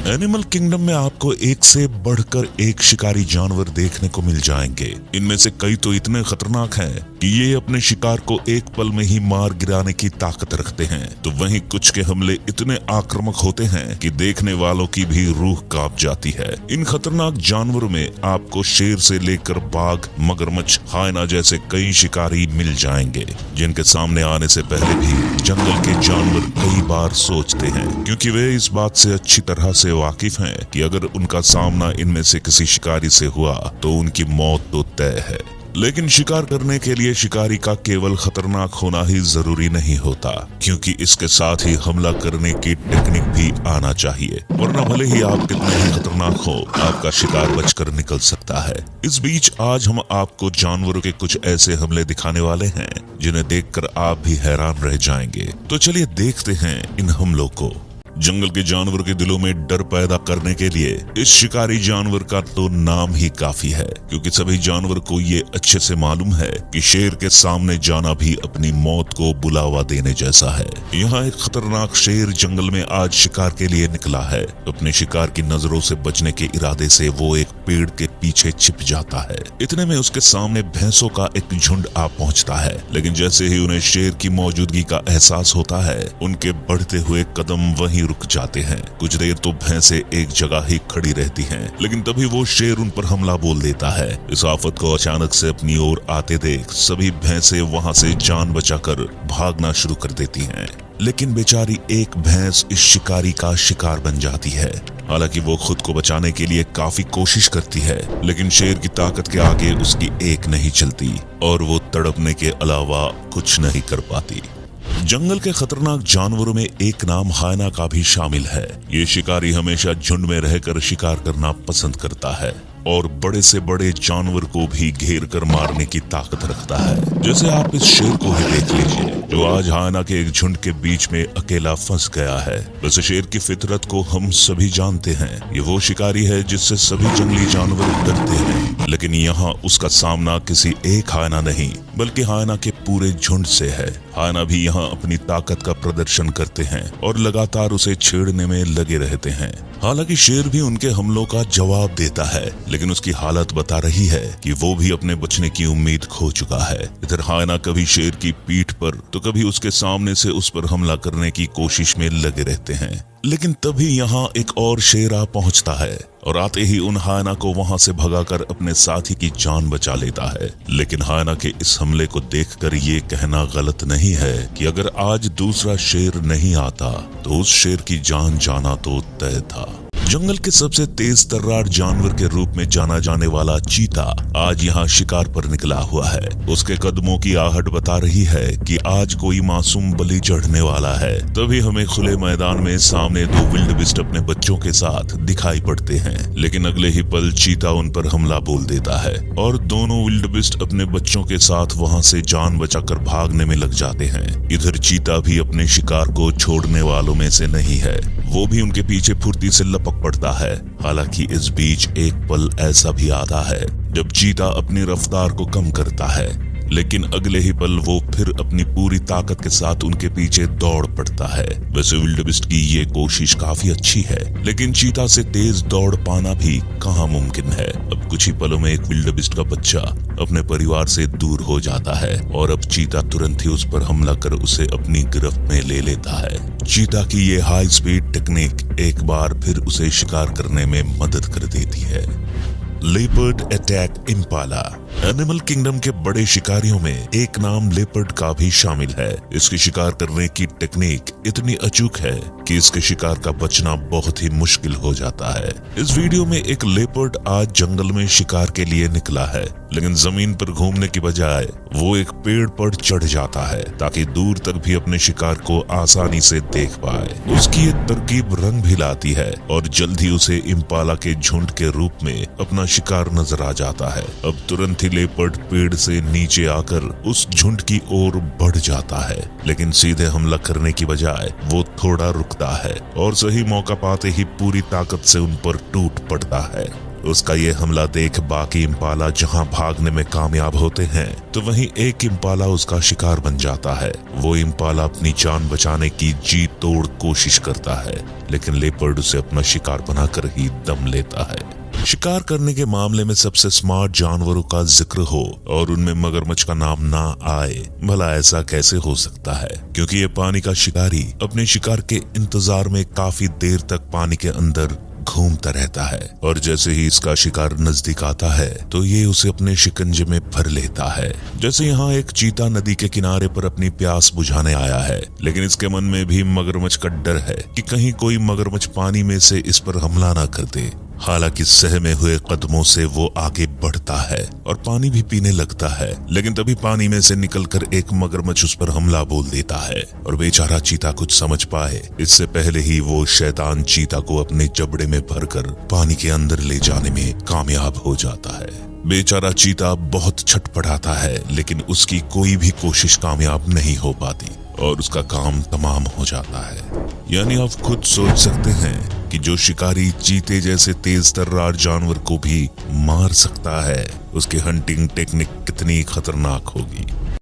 Animal kingdom में आपको एक से बढ़कर एक शिकारी जानवर देखने को मिल जाएंगे। इनमें से कई तो इतने खतरनाक हैं कि ये अपने शिकार को एक पल में ही मार गिराने की ताकत रखते हैं, तो वहीं कुछ के हमले इतने आक्रामक होते हैं कि देखने वालों की भी रूह कांप जाती है। इन खतरनाक जानवरों में आपको शेर से लेकर बाघ, मगरमच्छ, हायना जैसे कई शिकारी मिल जाएंगे, जिनके सामने आने से पहले भी जंगल के जानवर कई बार सोचते हैं, क्योंकि वे इस बात से अच्छी तरह से वाकिफ हैं कि अगर उनका सामना इनमें से किसी शिकारी से हुआ तो उनकी मौत तो तय है। लेकिन शिकार करने के लिए शिकारी का केवल खतरनाक होना ही जरूरी नहीं होता, क्योंकि इसके साथ ही हमला करने की टेक्निक भी आना चाहिए, वरना भले ही आप कितने ही खतरनाक हो, आपका शिकार बचकर निकल सकता है। इस बीच आज हम आपको जानवरों के कुछ ऐसे हमले दिखाने वाले हैं जिन्हें देखकर आप भी हैरान रह जाएंगे। तो चलिए देखते हैं इन हमलों को। जंगल के जानवर के दिलों में डर पैदा करने के लिए इस शिकारी जानवर का तो नाम ही काफी है, क्योंकि सभी जानवर को ये अच्छे से मालूम है कि शेर के सामने जाना भी अपनी मौत को बुलावा देने जैसा है। यहाँ एक खतरनाक शेर जंगल में आज शिकार के लिए निकला है। अपने शिकार की नजरों से बचने के इरादे से वो एक पेड़ के पीछे छिप जाता है। इतने में उसके सामने भैंसों का एक झुंड आ पहुँचता है, लेकिन जैसे ही उन्हें शेर की मौजूदगी का एहसास होता है, उनके बढ़ते हुए कदम वहीं रुक जाते हैं। कुछ देर तो भैंसें एक जगह ही खड़ी रहती हैं, लेकिन तभी वो शेर उन पर हमला बोल देता है। इस आफत को अचानक से अपनी ओर आते देख सभी भैंसें वहां से जान बचाकर भागना शुरू कर देती हैं। लेकिन बेचारी एक भैंस इस शिकारी का शिकार बन जाती है। हालांकि वो खुद को बचाने के लिए काफी कोशिश करती है, लेकिन शेर की ताकत के आगे उसकी एक नहीं चलती और वो तड़पने के अलावा कुछ नहीं कर पाती। जंगल के खतरनाक जानवरों में एक नाम हायना का भी शामिल है। ये शिकारी हमेशा झुंड में रहकर शिकार करना पसंद करता है और बड़े से बड़े जानवर को भी घेर कर मारने की ताकत रखता है। जैसे आप इस शेर को ही देख लीजिए, जो आज हायना के एक झुंड के बीच में अकेला फंस गया है। वैसे शेर की फितरत को हम सभी जानते हैं, ये वो शिकारी है जिससे सभी जंगली जानवर डरते हैं, लेकिन यहाँ उसका सामना किसी एक हायना नहीं बल्कि हायना के पूरे झुंड से है। हायना भी यहाँ अपनी ताकत का प्रदर्शन करते हैं और लगातार उसे छेड़ने में लगे रहते हैं। हालांकि शेर भी उनके हमलों का जवाब देता है, लेकिन उसकी हालत बता रही है कि वो भी अपने बचने की उम्मीद खो चुका है। इधर हायना कभी शेर की पीठ पर तो कभी उसके सामने से उस पर हमला करने की कोशिश में लगे रहते हैं। लेकिन तभी यहाँ एक और शेर आ पहुँचता है और आते ही उन हायना को वहाँ से भगाकर अपने साथी की जान बचा लेता है। लेकिन हायना के इस हमले को देखकर ये कहना गलत नहीं है कि अगर आज दूसरा शेर नहीं आता तो उस शेर की जान जाना तो तय था। जंगल के सबसे तेज तर्रार जानवर के रूप में जाना जाने वाला चीता आज यहाँ शिकार पर निकला हुआ है। उसके कदमों की आहट बता रही है कि आज कोई मासूम बलि चढ़ने वाला है। तभी हमें खुले मैदान में सामने दो विल्डबिस्ट अपने बच्चों के साथ दिखाई पड़ते हैं, लेकिन अगले ही पल चीता उन पर हमला बोल देता है और दोनों विल्डबिस्ट अपने बच्चों के साथ वहाँ से जान बचाकर भागने में लग जाते हैं। इधर चीता भी अपने शिकार को छोड़ने वालों में से नहीं है, वो भी उनके पीछे फुर्ती से लपक पड़ता है। हालांकि इस बीच एक पल ऐसा भी आता है जब चीता अपनी रफ्तार को कम करता है, लेकिन अगले ही पल वो फिर अपनी पूरी ताकत के साथ उनके पीछे दौड़ पड़ता है। वैसे विल्डबिस्ट की ये कोशिश काफी अच्छी है, लेकिन चीता से तेज दौड़ पाना भी कहाँ मुमकिन है। अब कुछ ही पलों में एक विल्डबिस्ट का बच्चा अपने परिवार से दूर हो जाता है और अब चीता तुरंत ही उस पर हमला कर उसे अपनी गिरफ्त में ले लेता है। चीता की ये हाई स्पीड टेक्निक एक बार फिर उसे शिकार करने में मदद कर देती है। Leopard attack Impala. Animal kingdom के बड़े शिकारियों में एक नाम लेपर्ड का भी शामिल है। इसकी शिकार करने की टेक्निक इतनी अचूक है कि इसके शिकार का बचना बहुत ही मुश्किल हो जाता है। इस वीडियो में एक लेपर्ड आज जंगल में शिकार के लिए निकला है, लेकिन जमीन पर घूमने की बजाय वो एक पेड़ पर चढ़ जाता है ताकि दूर तक भी अपने शिकार को आसानी से देख पाए। उसकी ये तरकीब रंग भी लाती है और जल्द ही उसे इम्पाला के झुंड के रूप में अपना शिकार नजर आ जाता है। अब तुरंत ही लेपर्ड पेड़ से नीचे आकर उस झुंड की ओर बढ़ जाता है, लेकिन सीधे हमला करने की बजाय वो थोड़ा रुकता है और सही मौका पाते ही पूरी ताकत से उन पर टूट पड़ता है। उसका ये हमला देख बाकी इम्पाला जहां भागने में कामयाब होते हैं तो वहीं एक इम्पाला उसका शिकार बन जाता है। वो इम्पाला अपनी जान बचाने की जी तोड़ कोशिश करता है, लेकिन लेपर्ड उसे अपना शिकार बनाकर ही दम लेता है। शिकार करने के मामले में सबसे स्मार्ट जानवरों का जिक्र हो और उनमें मगरमच्छ का नाम ना आए, भला ऐसा कैसे हो सकता है? क्योंकि ये पानी का शिकारी अपने शिकार के इंतजार में काफी देर तक पानी के अंदर घूमता रहता है और जैसे ही इसका शिकार नजदीक आता है तो ये उसे अपने शिकंजे में भर लेता है। जैसे यहाँ एक चीता नदी के किनारे पर अपनी प्यास बुझाने आया है, लेकिन इसके मन में भी मगरमच्छ का डर है कि कहीं कोई मगरमच्छ पानी में से इस पर हमला ना कर दे। हालांकि सहमे हुए कदमों से वो आगे बढ़ता है और पानी भी पीने लगता है, लेकिन तभी पानी में से निकलकर एक मगरमच्छ उस पर हमला बोल देता है और बेचारा चीता कुछ समझ पाए इससे पहले ही वो शैतान चीता को अपने जबड़े में भरकर पानी के अंदर ले जाने में कामयाब हो जाता है। बेचारा चीता बहुत छटपटाता है, लेकिन उसकी कोई भी कोशिश कामयाब नहीं हो पाती और उसका काम तमाम हो जाता है। यानी आप खुद सोच सकते हैं कि जो शिकारी चीते जैसे तेज तर्रार जानवर को भी मार सकता है, उसकी हंटिंग टेक्निक कितनी खतरनाक होगी।